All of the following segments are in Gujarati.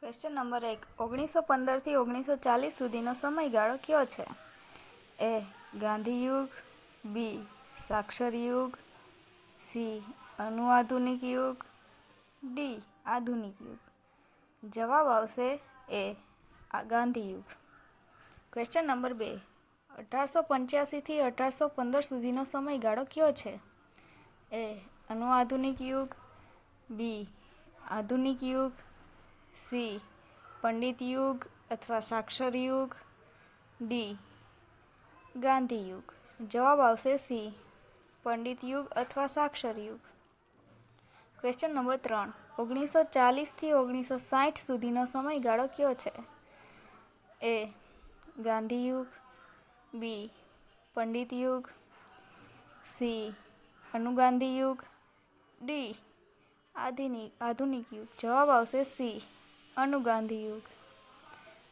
Question number 1. 1915 થી 1940 સુધીનો સમયગાળો કયો છે? એ. ગાંધી યુગ, બી. સાક્ષર યુગ, સી. અનુઆધુનિક યુગ, ડી. આધુનિક યુગ. જવાબ આવશે એ. ગાંધી યુગ. Question number 2. 1885 થી 1815 સુધીનો સમયગાળો કયો છે? એ. અનુઆધુનિક યુગ, બી. આધુનિક યુગ, સી. પંડિત યુગ અથવા સાક્ષર યુગ, ડી. ગાંધી યુગ. જવાબ આવશે સી. પંડિત યુગ અથવા સાક્ષર યુગ. Question number 3. 1940 થી 1960 સુધીનો સમયગાળો કયો છે? એ. ગાંધી યુગ, બી. પંડિત યુગ, સી. અનુગાંધી યુગ, ડી. આધુનિક યુગ. જવાબ આવશે સી. અનુગાંધી યુગ.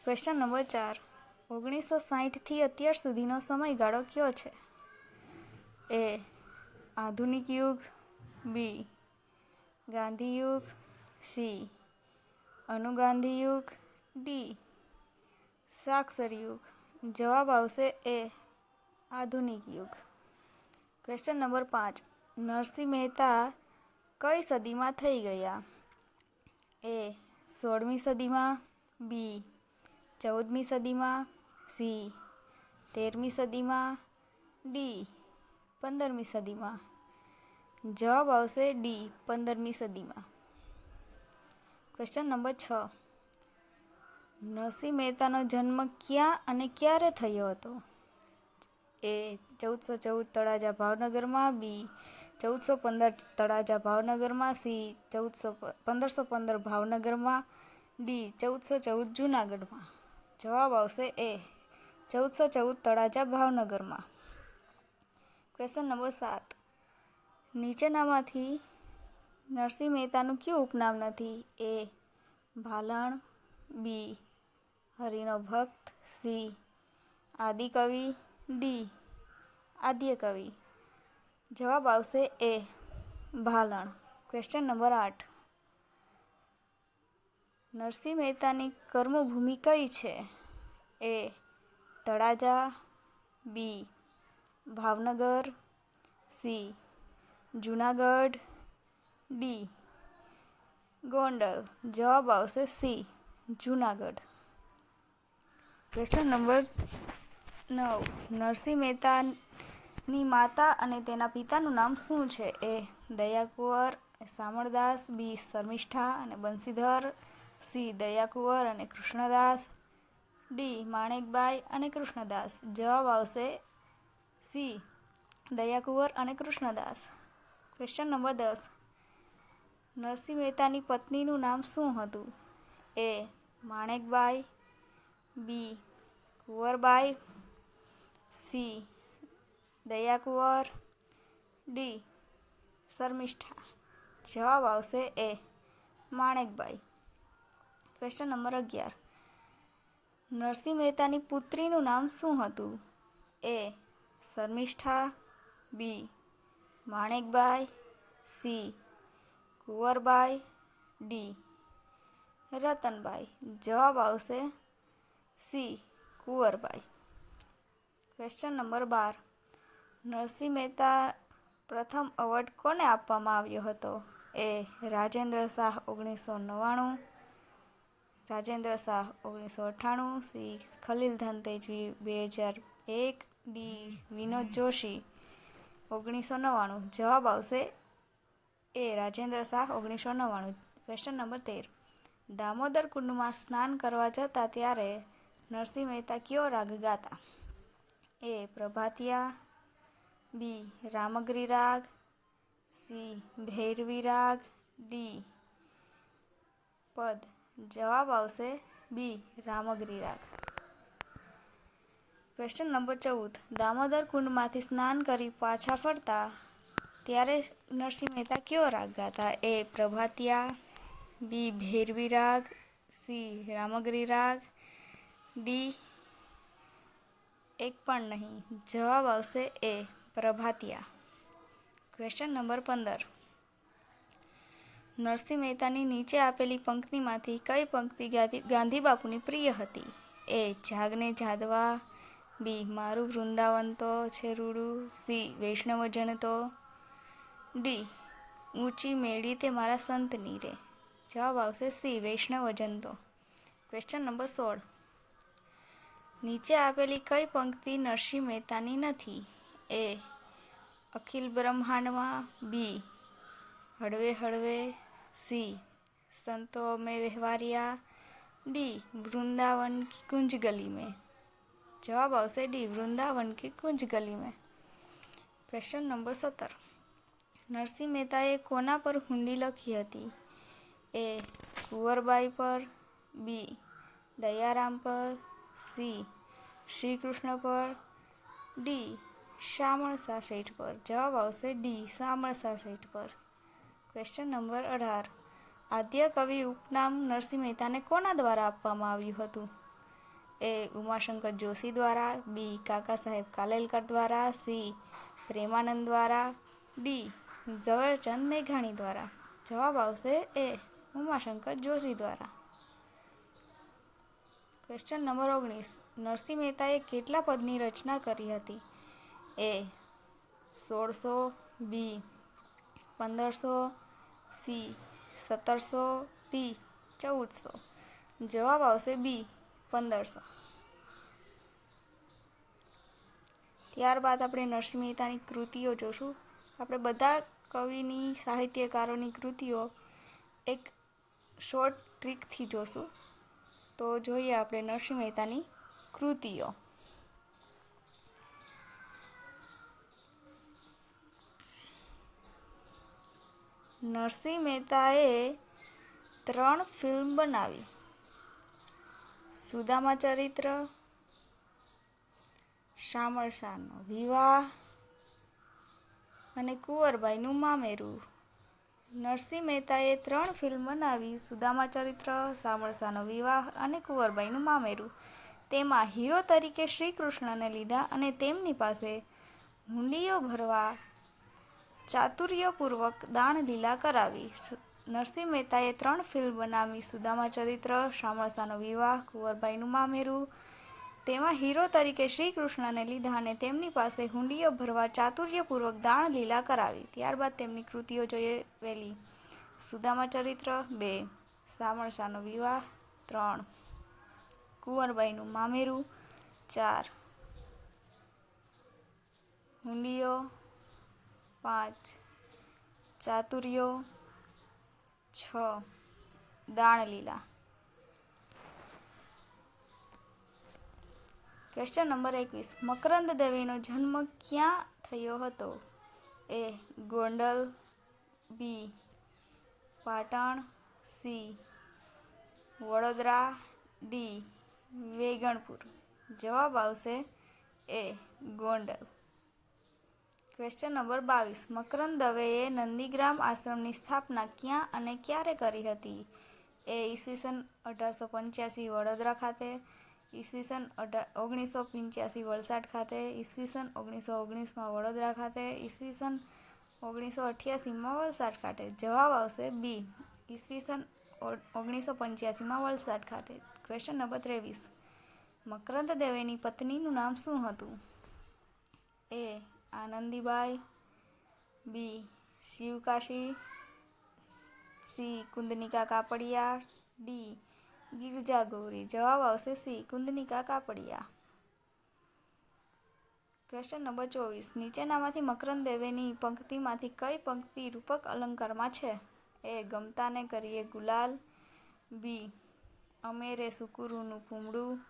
Question number 4. 1960 થી અત્યાર સુધીનો સમયગાળો કયો છે? એ. આધુનિક યુગ, બી. ગાંધી યુગ, સી. અનુગાંધી યુગ, ડી. સાક્ષર યુગ. જવાબ આવશે એ. આધુનિક યુગ. Question number 5. નરસિંહ મહેતા કઈ સદીમાં થઈ ગયા? એ. 16મી સદીમાં, બી. 14મી સદીમાં, સી. 13મી સદીમાં, ડી. 15મી સદીમાં. જવાબ આવશે ડી. 15મી સદીમાં. Question number 6. નરસિંહ મહેતાનો જન્મ ક્યાં અને ક્યારે થયો હતો? એ. 1414 તળાજા ભાવનગરમાં, બી. 1415 તળાજા ભાવનગરમાં, સી. 1515 ભાવનગરમાં, ડી. 1414 જૂનાગઢમાં. જવાબ આવશે એ. 1414 તળાજા ભાવનગરમાં. Question number 7. નીચેનામાંથી નરસિંહ મહેતાનું કયું ઉપનામ નથી? એ. ભાલણ, બી. હરિનો ભક્ત, સી. આદિકવિ, ડી. આદ્યકવિ. જવાબ આવશે A. Bhalan. Question number 8. Narsinh મહેતાની કર્મભૂમિ કઈ છે? A. Talaja, B. Bhavnagar, C. Junagadh, D. Gondal. જવાબ આવશે C. Junagadh. Question number 9. Narsinh મહેતાની માતા અને તેના પિતાનું નામ શું છે? એ. દયાકુંવર શામળદાસ, બી. શર્મિષ્ઠા અને બંસીધર, સી. દયાકુંવર અને કૃષ્ણદાસ, ડી. માણેકબાઈ અને કૃષ્ણદાસ. જવાબ આવશે સી. દયાકુંવર અને કૃષ્ણદાસ. Question number 10. નરસિંહ મહેતાની પત્નીનું નામ શું હતું? A. Manekbai, B. Kunvarbai, C. Dayakunvar, D. Sharmishtha. જવાબ આવશે A. Manekbai. Question number 11. Narsinh મહેતાની પુત્રીનું નામ શું હતું? A. Sharmishtha, B. Manekbai, C. Kunvarbai, D. Ratanbai. જવાબ આવશે C. Kunvarbai. Question number 12. Narsinh Mehta પ્રથમ એવોર્ડ કોને આપવામાં આવ્યો હતો? A. Rajendra Shah 1999, Rajendra Shah 1998, C. Khalil Dhantejvi 2001, D. Vinod Joshi 1999. જવાબ આવશે A. Rajendra Shah 1999. Question number 13. Damodar કુંડમાં સ્નાન કરવા જતા ત્યારે નરસિંહ મહેતા કયો રાગ ગાતા? એ. પ્રભાતિયા, બી. રામગરી રાગ, સી. ભૈરવી રાગ, ડી. પદ. જવાબ આવશે બી. રામગરી રાગ. Question number 14. દામોદર કુંડમાંથી સ્નાન કરી પાછા ફરતા ત્યારે નરસિંહ મહેતા કયો રાગ ગાતા? એ. પ્રભાતિયા, બી. ભૈરવી રાગ, સી. રામગરી રાગ, ડી. એક પણ નહીં. જવાબ આવશે એ. પ્રભાતિયા. Question number 15. નરસિંહ મહેતાની નીચે આપેલી પંક્તિમાંથી કઈ પંક્તિ ગાંધી બાપુની પ્રિય હતી? એ. જાગને જાદવા. બી. મારું વૃંદાવન તો છે રૂડું. સી. વૈષ્ણવજન તો. ડી. ઊંચી મેળી તે મારા સંતની રે. જવાબ આવશે સી. વૈષ્ણવજન તો. Question number 16. નીચે આપેલી કઈ પંક્તિ નરસિંહ મહેતાની નથી? એ. અખિલ બ્રહ્માંડમાં. બી. હળવે હળવે. સી. સંતો મેં વ્યવહારિયા. ડી. વૃંદાવન કી કુંજ ગલી મેં. જવાબ આવશે ડી. વૃંદાવન કી કુંજ ગલી મેં. Question number 17. નરસિંહ મહેતાએ કોના પર હુંડી લખી હતી? એ. કુંવરબાઈ પર. બી. દયારામ પર. સી. શ્રી કૃષ્ણ પર. ડી. શામળશા શેઠ પર. જવાબ આવશે ડી. શામળશા શેઠ પર. Question number 18. આદ્ય કવિ ઉપનામ નરસિંહ મહેતાને કોના દ્વારા આપવામાં આવ્યું હતું? એ. ઉમાશંકર જોશી દ્વારા. બી. કાકા સાહેબ કાલેલકર દ્વારા. સી. પ્રેમાનંદ દ્વારા. ડી. ઝવેરચંદ મેઘાણી દ્વારા. જવાબ આવશે એ. ઉમાશંકર જોશી દ્વારા. Question number 19. નરસિંહ મહેતાએ કેટલા પદની રચના કરી હતી? એ. 1600. બી. 1500. સી. 1700. ડી. 1400. જવાબ આવશે બી. 1500. ત્યારબાદ આપણે નરસિંહ મહેતાની કૃતિઓ જોશું. આપણે બધા કવિની સાહિત્યકારોની કૃતિઓ એક શોર્ટ ટ્રીકથી જોશું. તો જોઈએ આપણે નરસિંહ મહેતાની કૃતિઓ. નરસિંહ મહેતાએ 3 ફિલ્મ બનાવી. સુદામા ચરિત્ર, શામળશાનો વિવાહ અને કુંવરબાઈનું મામેરું. નરસિંહ મહેતાએ 3 ફિલ્મ બનાવી. સુદામા ચરિત્ર, શામળશાનો વિવાહ અને કુંવરબાઈનું મામેરું. તેમાં હીરો તરીકે શ્રી કૃષ્ણને લીધા અને તેમની પાસે હુંડીઓ ભરવા ચાતુર્યપૂર્વક દાણલીલા કરાવી. નરસિંહ મહેતાએ 3 ફિલ્મ બનાવી. સુદામા ચરિત્ર, શામળશાનો વિવાહ, કુંવરબાઈનું મામેરું. તેમાં હીરો તરીકે શ્રી કૃષ્ણને લીધા અને તેમની પાસે હુંડીઓ ભરવા ચાતુર્યપૂર્વક દાણલીલા કરાવી. ત્યારબાદ તેમની કૃતિઓ જોઈએ. પહેલી સુદામા ચરિત્ર. 2. શામળશાનો વિવાહ. 3. કુંવરબાઈનું મામેરું. 4. હુંડીઓ. 5. ચાતુર્યો. 6. દાણલીલા. Question number 21. મકરંદ દવેનો જન્મ ક્યાં થયો હતો? A. Gondal. B. Patan. C. Vadodara. D. Veganpur. જવાબ આવશે A. Gondal. Question number 22. Makarand દવેએ નંદીગ્રામ આશ્રમની સ્થાપના ક્યાં અને ક્યારે કરી હતી? એ. ઈસવીસન 1885 વડોદરા ખાતે. ઈસવીસન 1985 વલસાડ ખાતે. ઈસવીસન 1919 વડોદરા ખાતે. ઈસવીસન 1988 વલસાડ ખાતે. જવાબ આવશે બી. ઈસવીસન 1985 વલસાડ ખાતે. Question number 23. મકરંદ દવેની પત્નીનું નામ શું હતું? એ. આનંદીબાઈ. બી. શિવકાશી. સી. કુંદનિકા કાપડિયા. ડી. ગિરજા ગૌરી. જવાબ આવશે C. Kundanika Kapadia. Question number 24. નીચેનામાંથી મકરંદ દવેની પંક્તિમાંથી કઈ પંક્તિ રૂપક અલંકારમાં છે? એ. ગમતાને કરીએ ગુલાલ. બી. અમે રે સુકુરુનું પૂમડું.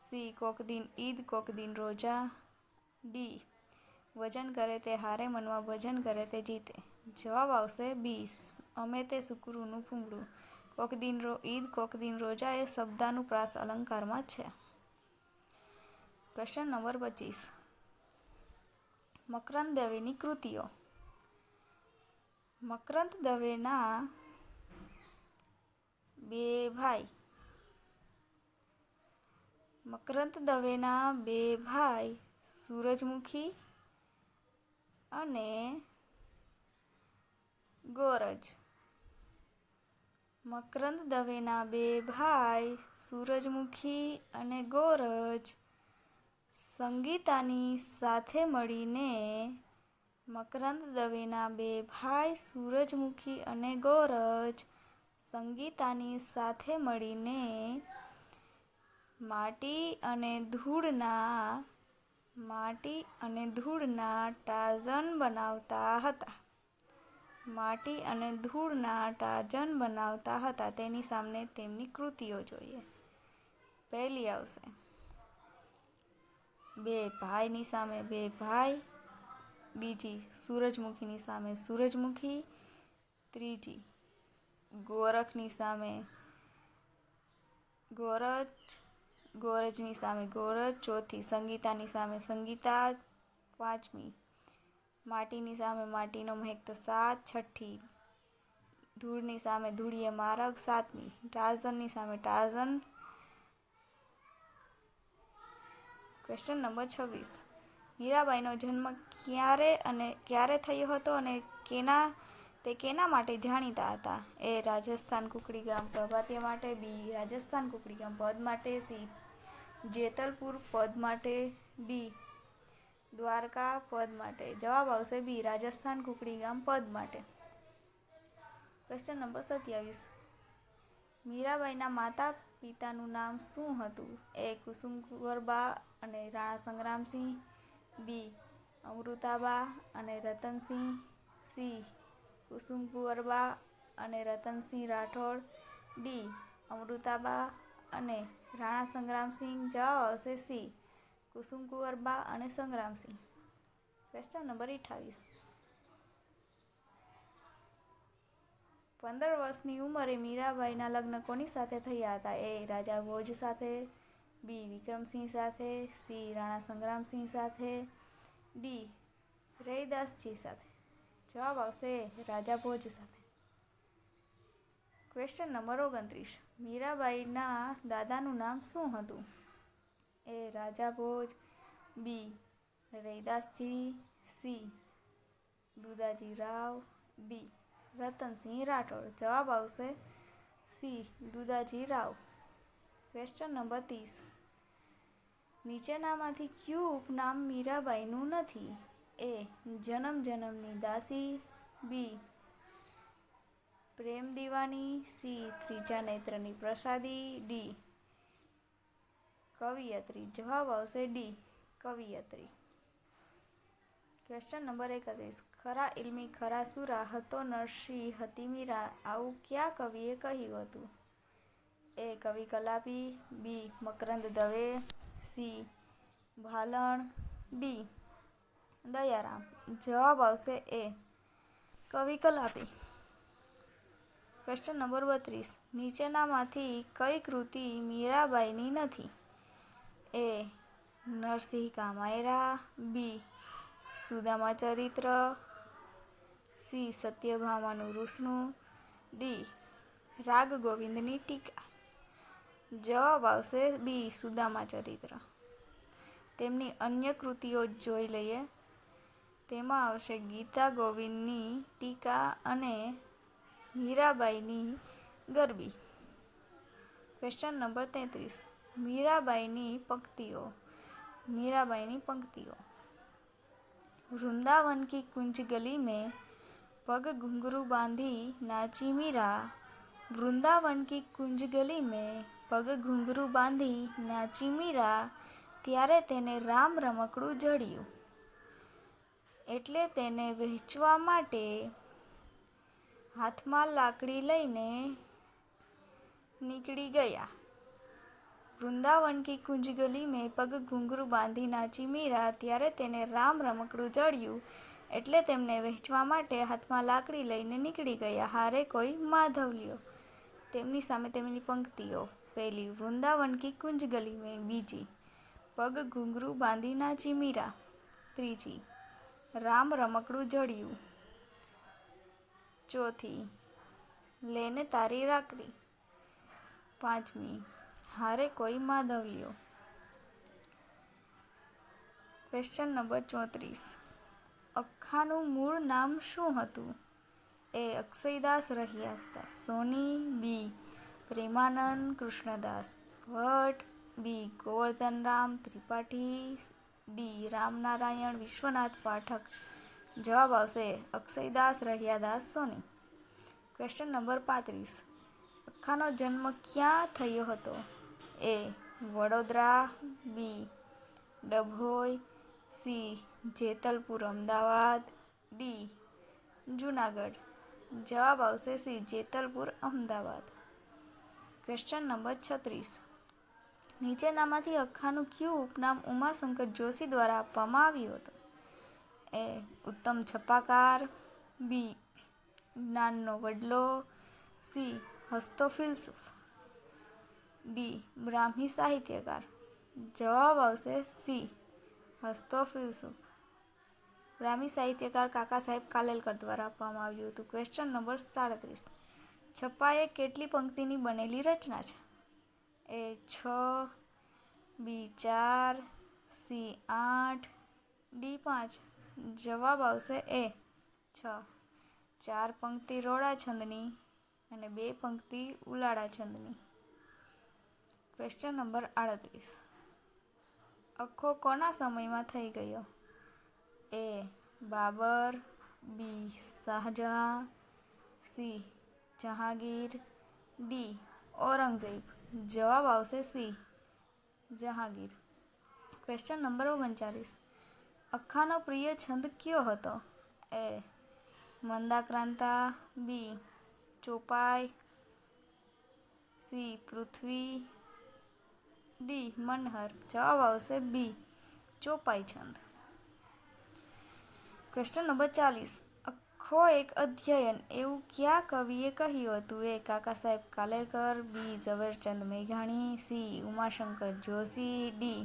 સી. કોક દિન ઈદ કોક દિન રોજા. ડી. વજન કરે તે હારે મનમાં ભજન કરે તે જીતે. જવાબ આવશે બી. અમે તે સુકુરુનું પૂમડું. કોક દિન ઈદ કોક દિન રોજા એ શબ્દાનુપ્રાસ અલંકારમાં છે. Question number 25. મકરંદ દવેની કૃતિઓ. મકરંદ દવેના 2 ભાઈ. મકરંદ દવેના 2 ભાઈ સૂરજમુખી અને ગોરજ. મકરંદ દવેના બે ભાઈ સૂરજમુખી અને ગોરજ સંગીતાની સાથે મળીને મકરંદ દવેના બે ભાઈ સૂરજમુખી અને ગોરજ સંગીતાની સાથે મળીને માટી અને ધૂળના ટાર્ઝન બનાવતા હતા. તેની સામે તેમની કૃતિઓ જોઈએ. પહેલી આવશે બે ભાઈની સામે બે ભાઈ, બીજી સૂરજમુખીની સામે સૂરજમુખી, ત્રીજી ગોરખની સામે ગોરજની સામે ગોરજ, ચોથી સંગીતાની સામે સંગીતા, પાંચમી માટીની સામે માટીનો મહેક તો 7, છઠ્ઠી ધૂળની સામે ધૂળીએ મારગ, સાતમી ટાર્ઝનની સામે ટાર્ઝન. Question number 26. મીરાબાઈનો જન્મ ક્યારે થયો હતો અને તે કેના માટે જાણીતા હતા? એ. રાજસ્થાન કુકડી ગામ પ્રભાતિયા માટે, બી. રાજસ્થાન કુકડી ગામ પદ માટે, સી. જેતલપુર પદ માટે, ડી. દ્વારકા પદ માટે. જવાબ આવશે બી. રાજસ્થાન કુકડી ગામ પદ માટે. Question number 27. મીરાબાઈના માતા પિતાનું નામ શું હતું? એ. કુસુમકુંવરબા અને રાણા સંગ્રામસિંહ, બી. અમૃતાબા અને રતનસિંહ, સી. કુસુમકુંવરબા અને રતનસિંહ રાઠોડ, ડી. અમૃતાબા અને રાણા સંગ્રામસિંહ. જવાબ આવશે સી. કુસુમકુંવરબા અને સંગ્રામસિંહ. Question number 28. 15 વર્ષની ઉંમરે મીરાબાઈના લગ્ન કોની સાથે થયા હતા? એ. રાજા ભોજ સાથે, બી. વિક્રમસિંહ સાથે, સી. રાણા સંગ્રામસિંહ સાથે, ડી. રૈદાસજી સાથે. જવાબ આવશે રાજા ભોજ સાથે. Question number 29. મીરાબાઈના દાદાનું નામ શું હતું? A. Raja Bhoj, B. Raidasji, C. Dudaji Rao, D. Ratansingh Rathod. જવાબ આવશે C. Dudaji Rao. Question number 30. નીચેનામાંથી કયું ઉપનામ મીરાબાઈનું નથી? એ. જનમ જનમની દાસી, બી. પ્રેમ દીવાની, સી. ત્રીજા નેત્રની પ્રસાદી, ડી. કવિયત્રી. જવાબ આવશે ડી. કવિયત્રી. Question number 31. ખરા ઇલ્મી ખરા સુરા હતો નરસિંહ હતી મીરા આવું કયા કવિએ કહ્યું હતું? એ. કવિ કલાપી, બી. મકરંદ દવે, સી. ભાલણ, ડી. દયારામ. જવાબ આવશે એ. કવિ કલાપી. Question number 32. નીચેનામાંથી કઈ કૃતિ મીરાબાઈની નથી? એ. નરસિંહ કા માયરા, બી. સુદામા ચરિત્ર, સી. સત્યભામાનું રૂસનું, ડી. રાગ ગોવિંદની ટીકા. જવાબ આવશે બી. સુદામા ચરિત્ર. તેમની અન્ય કૃતિઓ જોઈ લઈએ. તેમાં આવશે ગીતા ગોવિંદની ટીકા અને મીરાબાઈની ગરબી. Question number 33. મીરાબાઈની પંક્તિઓ. वृंदावन की कुंज गली में पग घुंघरू बांधी नाची मीरा. वृंदावन की कुंज गली में पग घुंघरू बांधी नाची मीरा. ત્યારે તેને રામ રમકડું જડ્યું એટલે તેને વહેંચવા માટે હાથમાં લાકડી લઈને નીકળી ગયા. વૃંદાવન કી કુંજ ગલી મેં પગ ઘુંઘરું બાંધી નાચી મીરા. ત્યારે તેને રામ રમકડું જડ્યું એટલે તેમને વહેંચવા માટે હાથમાં લાકડી લઈને નીકળી ગયા. હારે કોઈ માધવ લ્યો. તેમની સામે તેમની પંક્તિઓ. પહેલી. વૃંદાવન કી કુંજ ગલી મેં. બીજી. પગ ઘુંઘરું બાંધી નાચી મીરા. ત્રીજી. રામ રમકડું જડ્યું. ચોથી. લેને તારી લાકડી. પાંચમી. હારે કોઈ માધવ લ્યો. Question number 34. અખ્ખાનું મૂળ નામ શું હતું? એ અક્ષયદાસ રહિયાદાસ સોની, બી પ્રેમાનંદ કૃષ્ણદાસ ભટ્ટ, બી ગોવર્ધનરામ ત્રિપાઠી, ડી રામનારાયણ વિશ્વનાથ પાઠક. જવાબ આવશે અક્ષયદાસ રહિયાદાસ સોની. Question number 35. અક્ખાનો જન્મ ક્યાં થયો હતો? એ વડોદરા, બી ડભોઈ, સી જેતલપુર અમદાવાદ, ડી જુનાગઢ. જવાબ આવશે C Jetalpur Ahmedabad. Question number 36. નીચેનામાંથી અક્ખાનું કયું ઉપનામ ઉમાશંકર જોશી દ્વારા આપવામાં આવ્યું હતું? એ ઉત્તમ છપાકાર, બી જ્ઞાનનો વડલો, સી હસતો ફિલસૂફ, ડી બ્રાહ્મી સાહિત્યકાર. જવાબ આવશે સી હસતો ફિલસૂફ. બ્રાહ્મી સાહિત્યકાર કાકા સાહેબ કાલેલકર દ્વારા આપવામાં આવ્યું હતું. Question number 37. છપ્પા એ કેટલી પંક્તિની બનેલી રચના છે? એ 6, બી 4, સી 8, ડી 5. જવાબ આવશે એ 6. 4 પંક્તિ રોડા છંદની અને 2 પંક્તિ ઉલાળા છંદની. Question number 38. અક્ખો કોના સમયમાં થઈ ગયો? A Babur, B Shahjahan, C Jahangir, D Aurangzeb. જવાબ આવશે સી જહાંગીર. Question number 39. અક્ખાનો પ્રિય છંદ કયો હતો? એ મંદાક્રાંતા, બી ચોપાઈ, સી પૃથ્વી, ડી મનહર. જવાબ આવશે બી ચોપાઈ છંદ. Question number 40. અક્ખો એક અધ્યયન એવું કયા કવિએ કહ્યું હતું? એ કાકા સાહેબ કાલેલકર, બી ઝવેરચંદ મેઘાણી, સી ઉમાશંકર જોશી, ડી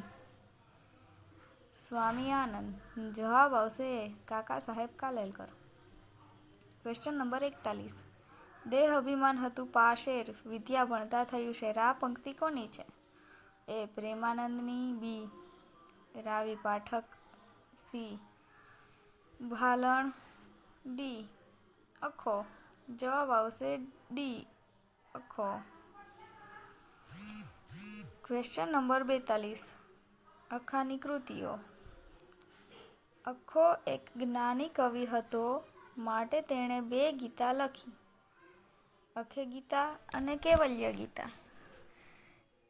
સ્વામી આનંદ. જવાબ આવશે કાકા સાહેબ કાલેલકર. Question number 41. દેહ અભિમાન હતું પાશેર, વિદ્યા ભણતા થયું શેર. આ પંક્તિ કોની છે? એ પ્રેમાનંદની, B Ravi Pathak, C Bhalan, D Akho. જવાબ આવશે ડી અખો. Question number 42. અક્ખાની કૃતિઓ. અક્ખો એક જ્ઞાની કવિ હતો માટે તેણે 2 ગીતા લખી, અખે ગીતા અને કેવલ્ય ગીતા.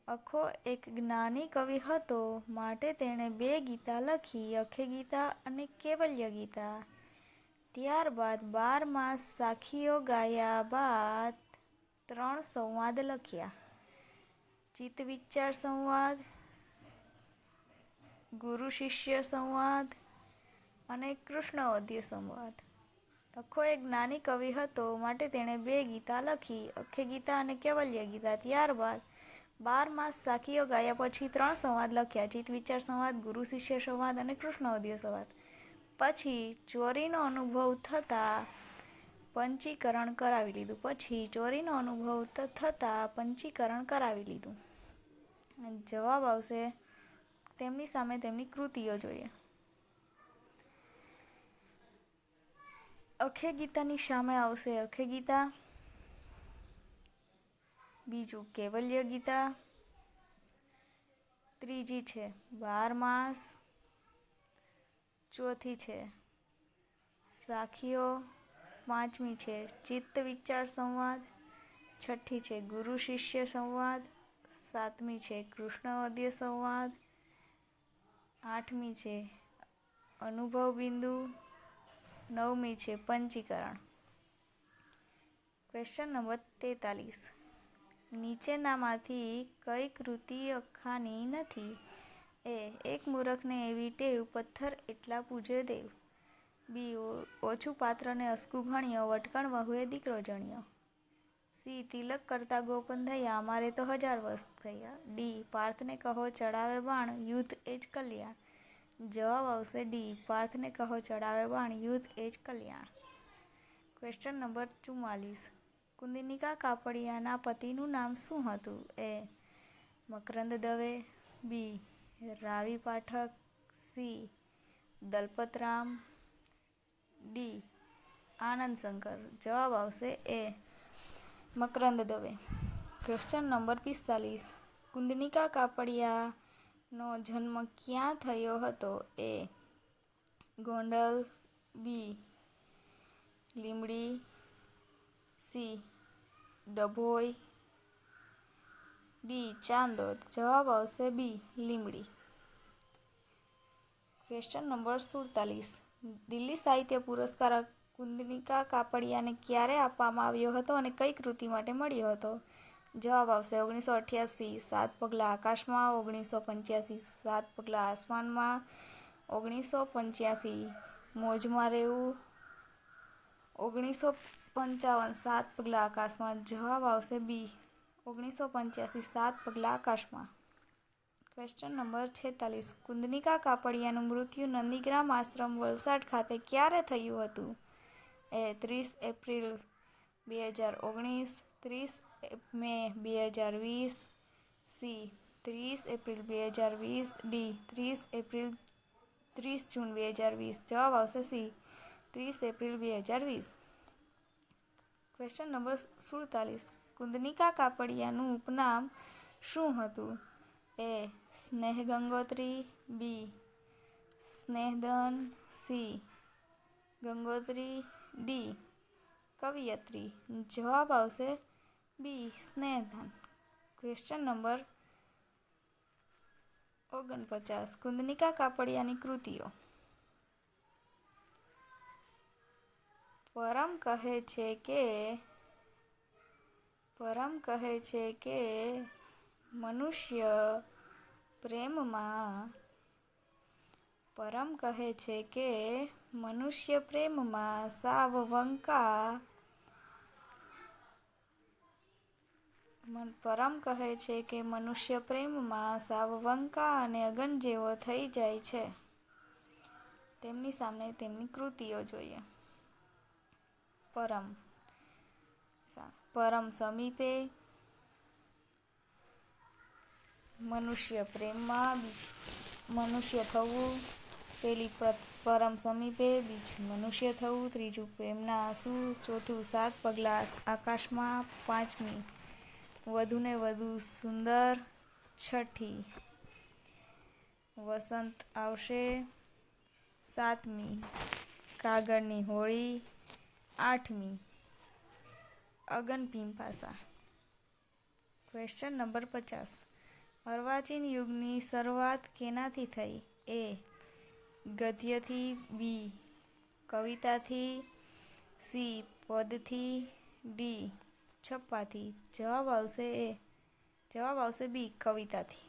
અક્ખો એક જ્ઞાની કવિ હતો માટે તેણે 2 ગીતા લખી, અખે ગીતા અને કેવલ્ય ગીતા. ત્યારબાદ 12 માસ સાખીઓ ગાયા બાદ 3 સંવાદ લખ્યા, ચિત્ત વિચાર સંવાદ, ગુરુ શિષ્ય સંવાદ અને કૃષ્ણવદ્ય સંવાદ. અક્ખો એક જ્ઞાની કવિ હતો માટે તેણે 2 ગીતા લખી, અખે ગીતા અને કેવલ્ય ગીતા. ત્યારબાદ 12 માસ સાખીઓ ગાયા પછી 3 સંવાદ લખ્યા, ચિત્ત વિચાર સંવાદ, ગુરુ શિષ્ય સંવાદ અને કૃષ્ણવદ્ય સંવાદ. પછી ચોરીનો અનુભવ થતાં પંચીકરણ કરાવી લીધું. જવાબ આવશે તેમની સામે તેમની કૃતિઓ જોઈએ. અખે ગીતાની સામે આવશે અખે ગીતા, બીજું કેવલ્ય ગીતા, ત્રીજી છે 12 માસ, ચોથી છે સાખીઓ, પાંચમી છે ચિત્ત વિચાર સંવાદ, છઠ્ઠી છે ગુરુ શિષ્ય સંવાદ, સાતમી છે કૃષ્ણવદ્ય સંવાદ, આઠમી છે અનુભવ બિંદુ, નવમી છે પંચીકરણ. Question number 43. નીચેનામાંથી કઈ કૃતિ અક્ખાની નથી? એ એક મૂરખને એવી ટેવ, પથ્થર એટલા પૂજે દેવ. બી ઓછું પાત્રને અસકું ભણ્યો, વટકણ વહુએ દીકરો જણ્યો. સી તિલક કરતા ગોપન થયા, અમારે તો 1000 વર્ષ થયા. ડી પાર્થને કહો ચડાવે બાણ, યુદ્ધ એ જ કલ્યાણ. જવાબ આવશે ડી પાર્થને કહો ચડાવે બાણ, યુદ્ધ એ જ કલ્યાણ. Question number 44. કુંદનિકા કાપડિયાના પતિનું નામ શું હતું? A Makarand Dave, B Ravi Pathak, C Dalpatram, D Anand Shankar. જવાબ આવશે A Makarand Dave. Question number 45. Kundanika કાપડિયાનો જન્મ ક્યાં થયો હતો? A Gondal, B Limbdi, C Dabhoi, D Chandod. જવાબ આવશે B Limbdi. Question number 47. Delhi સાહિત્ય પુરસ્કાર કુંદનિકા કાપડિયાને ક્યારે આપવામાં આવ્યો હતો અને કઈ કૃતિ માટે મળ્યો હતો? જવાબ આવશે 1988 સાત પગલાં આકાશમાં, 1985 સાત પગલાં આસમાનમાં, 1985 મોજમાં રહેવું, 1955 સાત પગલાં આકાશમાં. જવાબ આવશે બી 1985 સાત પગલાં આકાશમાં. Question number 46. કુંદનિકા કાપડિયાનું મૃત્યુ નંદીગ્રામ આશ્રમ વલસાડ ખાતે ક્યારે થયું હતું? A 30 April 2019, 30 May 2020, C 30 April 2020, D 30 June 2020. જવાબ આવશે C 30 April 2020. Question number 47. Kundanika કાપડિયાનું ઉપનામ શું હતું? A Sneh Gangotri, B Snehdhan, C Gangotri, D કવિયત્રી. જવાબ આવશે B Snehdhan. Question number 49. Kundanika કાપડિયાની કૃતિઓ. પરમ કહે છે કે મનુષ્ય પ્રેમમાં સાવ વંકા અને અગન જેવો થઈ જાય છે. તેમની સામે તેમની કૃતિઓ જોઈએ. પરમ સમીપે, મનુષ્ય પ્રેમમાં, મનુષ્ય થવું, પેલી પરમ સમીપે, બીજું મનુષ્ય થવું, ત્રીજું પ્રેમના આંસુ, ચોથું સાત પગલાં આકાશમાં, પાંચમી વધુને વધુ સુંદર, છઠ્ઠી વસંત આવશે, સાતમી કાગળની હોળી, આઠમી અગન પીપાસા. Question number 50. અર્વાચીન યુગની શરૂઆત કેનાથી થઈ? એ ગદ્યથી, બી કવિતાથી, સી પદથી, ડી છપ્પાથી. જવાબ આવશે બી કવિતાથી.